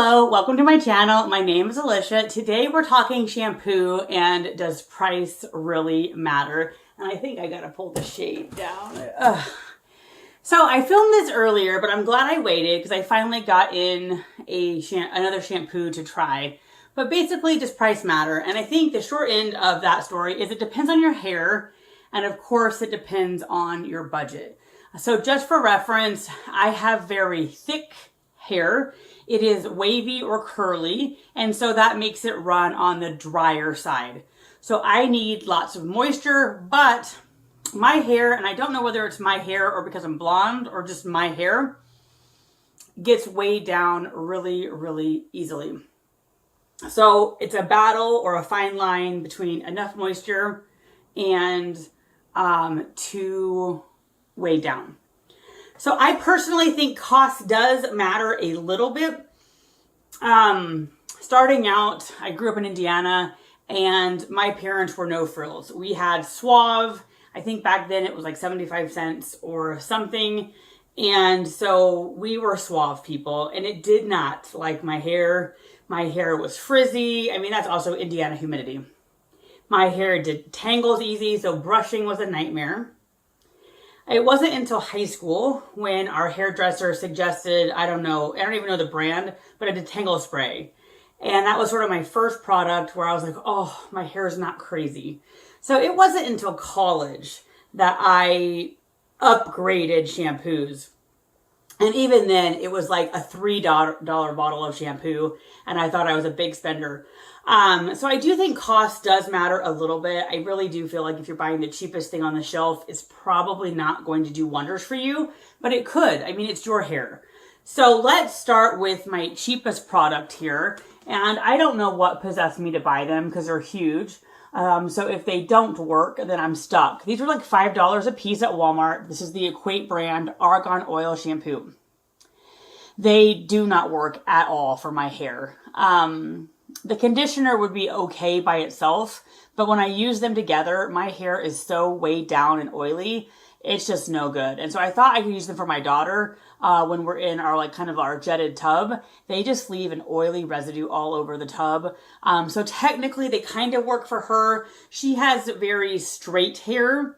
Hello, welcome to my channel. My name is Alicia. Today we're talking shampoo and does price really matter? And I think I gotta pull the shade down. Ugh. So I filmed this earlier, but I'm glad I waited because I finally got in another shampoo to try. But basically, does price matter? And I think the short end of that story is it depends on your hair, and of course it depends on your budget. So just for reference, I have very thick hair. It is wavy or curly, and so that makes it run on the drier side. So I need lots of moisture, but my hair, and I don't know whether it's my hair or because I'm blonde or just my hair, gets weighed down really, really easily. So it's a battle or a fine line between enough moisture and too weighed down. So I personally think cost does matter a little bit. Starting out, I grew up in Indiana and my parents were no frills. We had Suave. I think back then it was like 75 cents or something. And so we were Suave people, and it did not like my hair. My hair was frizzy. I mean, that's also Indiana humidity. My hair did tangles easy, so brushing was a nightmare. It wasn't until high school when our hairdresser suggested, I don't even know the brand, but a detangle spray. And that was sort of my first product where I was like, oh, my hair is not crazy. So it wasn't until college that I upgraded shampoos. And even then, it was like a $3 bottle of shampoo, and I thought I was a big spender. So I do think cost does matter a little bit. I really do feel like if you're buying the cheapest thing on the shelf, it's probably not going to do wonders for you, but it could. I mean, it's your hair. So let's start with my cheapest product here. And I don't know what possessed me to buy them because they're huge. So if they don't work, then I'm stuck. These are like $5 a piece at Walmart. This is the Equate brand Argan Oil Shampoo. They do not work at all for my hair. The conditioner would be okay by itself, but when I use them together, my hair is so weighed down and oily, it's just no good. And so I thought I could use them for my daughter when we're in our our jetted tub. They just leave an oily residue all over the tub. So technically they kind of work for her. She has very straight hair,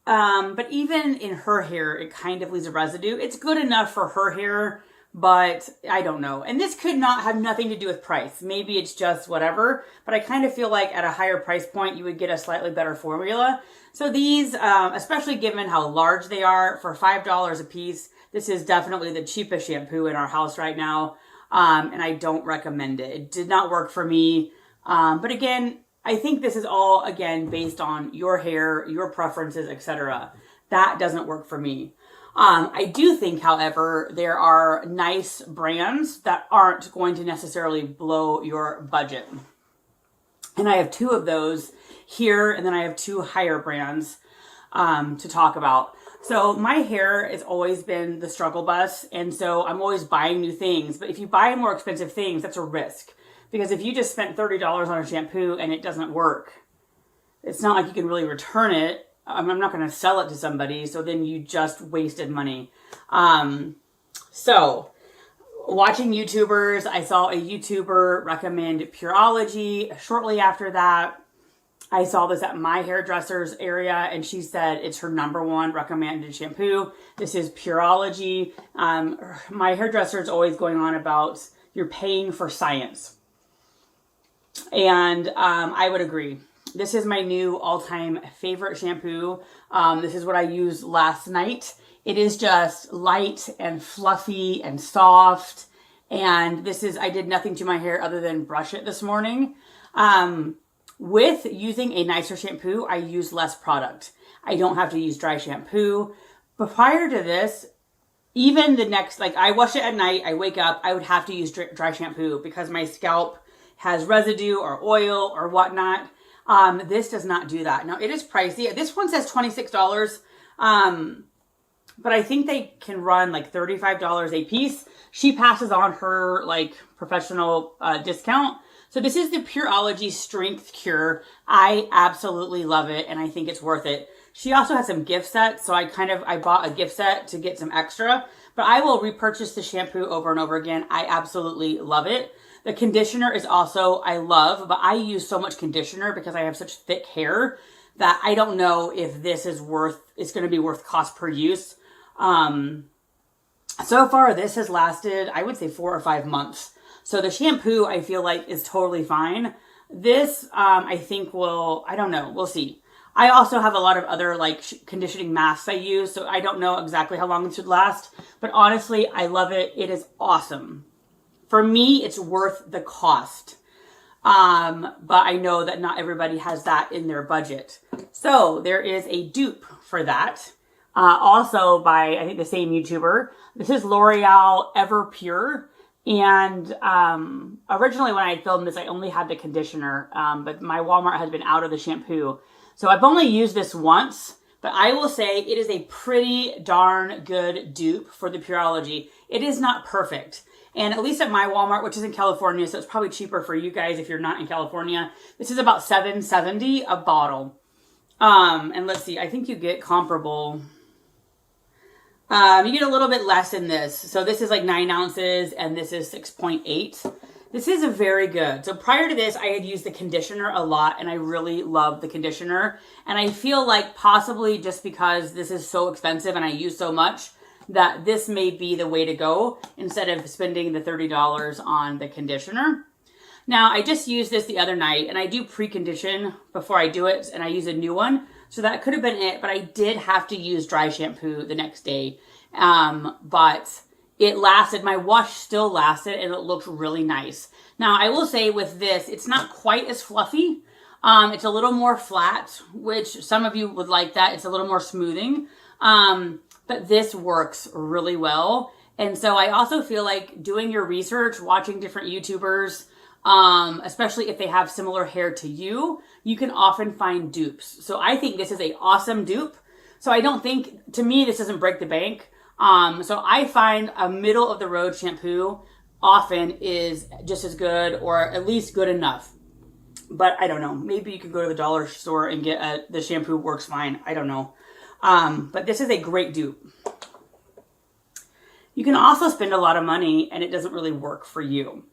but even in her hair, it kind of leaves a residue. It's good enough for her hair, but I don't know. And this could not have nothing to do with price. Maybe it's just whatever, but I kind of feel like at a higher price point, you would get a slightly better formula. So these, especially given how large they are, for $5 a piece, this is definitely the cheapest shampoo in our house right now. And I don't recommend it. It did not work for me. But again, I think this is all, again, based on your hair, your preferences, etc. That doesn't work for me. I do think, however, there are nice brands that aren't going to necessarily blow your budget. And I have two of those here, and then I have two higher brands to talk about. So my hair has always been the struggle bus, and so I'm always buying new things. But if you buy more expensive things, that's a risk. Because if you just spent $30 on a shampoo and it doesn't work, it's not like you can really return it. I'm not going to sell it to somebody, so then you just wasted money. So watching YouTubers, I saw a YouTuber recommend Pureology. Shortly after that, I saw this at my hairdresser's area, and she said it's her #1 recommended shampoo. This is Pureology. My hairdresser is always going on about you're paying for science. And I would agree. This is my new all-time favorite shampoo. This is what I used last night. It is just light and fluffy and soft. And I did nothing to my hair other than brush it this morning. With using a nicer shampoo, I use less product. I don't have to use dry shampoo. But prior to this, even the next, I wash it at night, I wake up, I would have to use dry shampoo because my scalp has residue or oil or whatnot. This does not do that. Now, it is pricey. This one says $26, but I think they can run like $35 a piece. She passes on her professional discount. So this is the Pureology Strength Cure. I absolutely love it, and I think it's worth it. She also had some gift sets, so I bought a gift set to get some extra. But I will repurchase the shampoo over and over again. I absolutely love it. The conditioner is also, I love, but I use so much conditioner because I have such thick hair that I don't know if this is it's going to be worth cost per use. So far, this has lasted, I would say 4 or 5 months. So the shampoo, I feel like, is totally fine. This, I think I don't know. We'll see. I also have a lot of other like conditioning masks I use, so I don't know exactly how long it should last. But honestly, I love it. It is awesome. For me, it's worth the cost. But I know that not everybody has that in their budget. So there is a dupe for that. Also by, I think, the same YouTuber. This is L'Oreal Ever Pure. And originally when I filmed this, I only had the conditioner. But my Walmart has been out of the shampoo. So I've only used this once. But I will say it is a pretty darn good dupe for the Pureology. It is not perfect. And at least at my Walmart, which is in California, so it's probably cheaper for you guys if you're not in California. This is about $7.70 a bottle. And let's see, I think you get comparable. You get a little bit less in this. So this is like 9 ounces and this is 6.8. This is very good. So prior to this, I had used the conditioner a lot and I really love the conditioner. And I feel like possibly just because this is so expensive and I use so much, that this may be the way to go instead of spending the $30 on the conditioner. Now, I just used this the other night and I do pre-condition before I do it and I use a new one. So that could have been it, but I did have to use dry shampoo the next day. But it lasted, my wash still lasted and it looked really nice. Now, I will say with this, it's not quite as fluffy. It's a little more flat, which some of you would like that. It's a little more smoothing. But this works really well. And so I also feel like doing your research, watching different YouTubers, especially if they have similar hair to you, you can often find dupes. So I think this is an awesome dupe. So I don't think, to me, this doesn't break the bank. So I find a middle of the road shampoo often is just as good or at least good enough. But I don't know. Maybe you can go to the dollar store and get the shampoo works fine. I don't know. But this is a great dupe. You can also spend a lot of money and it doesn't really work for you.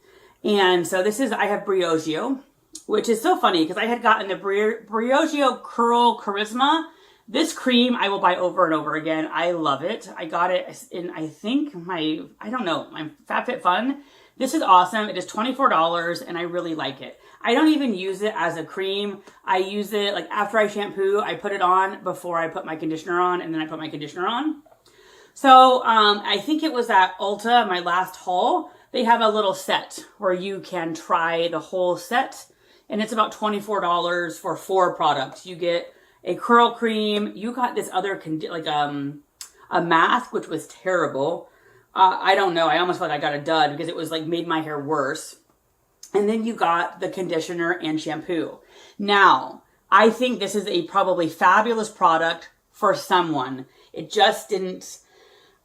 And so I have Briogeo, which is so funny because I had gotten the Briogeo Curl Charisma. This cream I will buy over and over again. I love it. I got it in, I think, my FabFitFun. This is awesome. It is $24 and I really like it. I don't even use it as a cream. I use it like after I shampoo, I put it on before I put my conditioner on and then I put my conditioner on. So I think it was at Ulta, my last haul. They have a little set where you can try the whole set and it's about $24 for 4 products. You get a curl cream. You got this other, a mask, which was terrible. I don't know. I almost felt like I got a dud because it was like made my hair worse. And then you got the conditioner and shampoo. Now, I think this is a probably fabulous product for someone. It just didn't,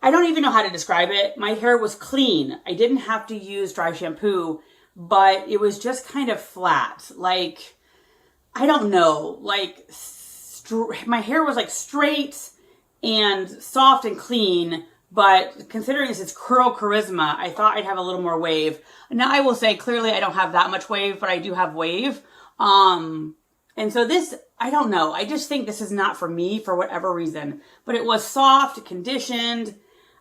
I don't even know how to describe it. My hair was clean. I didn't have to use dry shampoo, but it was just kind of flat. Like, I don't know, like my hair was like straight and soft and clean. But considering this is Curl Charisma, I thought I'd have a little more wave. Now I will say clearly I don't have that much wave, but I do have wave. And so this, I don't know. I just think this is not for me for whatever reason. But it was soft, conditioned.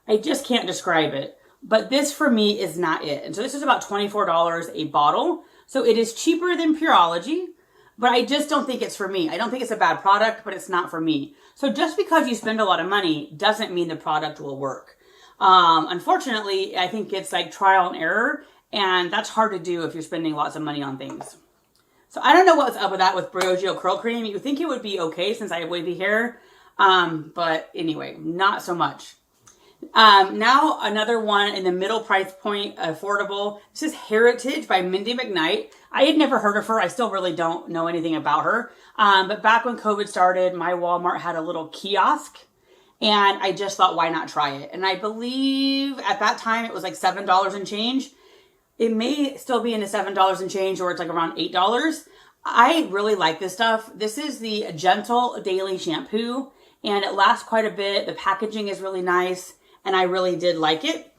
I just can't describe it. But this for me is not it. And so this is about $24 a bottle. So it is cheaper than Pureology. But I just don't think it's for me. I don't think it's a bad product, but it's not for me. So just because you spend a lot of money doesn't mean the product will work. Unfortunately, I think it's like trial and error, and that's hard to do if you're spending lots of money on things. So I don't know what's up with that with Briogeo Curl Cream. You would think it would be okay since I have wavy hair. But anyway, not so much. Now another one in the middle price point, affordable. This is Heritage by Mindy McKnight. I had never heard of her. I still really don't know anything about her. But back when COVID started, my Walmart had a little kiosk and I just thought, why not try it? And I believe at that time it was like $7 and change. It may still be in the $7 and change or it's like around $8. I really like this stuff. This is the Gentle Daily Shampoo, and it lasts quite a bit. The packaging is really nice, and I really did like it.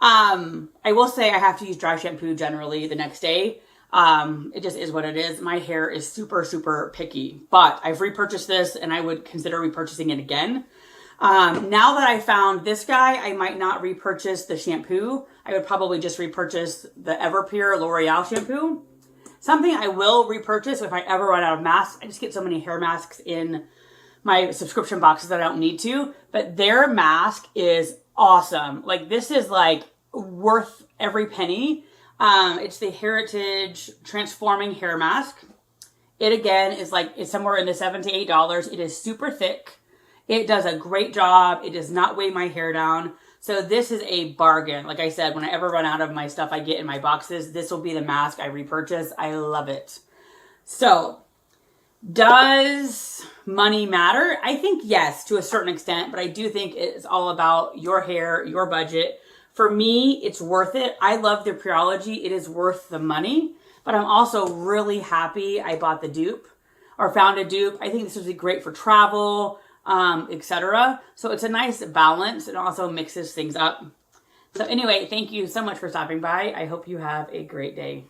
I will say I have to use dry shampoo generally the next day. It just is what it is. My hair is super, super picky, but I've repurchased this and I would consider repurchasing it again. Now that I found this guy, I might not repurchase the shampoo. I would probably just repurchase the Everpure L'Oreal shampoo. Something I will repurchase if I ever run out of masks. I just get so many hair masks in my subscription boxes that I don't need to, but their mask is awesome. Like, this is like worth every penny. It's the Heritage Transforming Hair Mask. It again is like, it's somewhere in the $7 to $8. It is super thick. It does a great job. It does not weigh my hair down. So this is a bargain. Like I said, when I ever run out of my stuff I get in my boxes, this will be the mask I repurchase. I love it. So, does money matter? I think yes, to a certain extent, but I do think it's all about your hair, your budget. For me, it's worth it. I love the Pureology. It is worth the money, but I'm also really happy I bought the dupe or found a dupe. I think this would be great for travel, etc. So it's a nice balance. It also mixes things up. So anyway, thank you so much for stopping by. I hope you have a great day.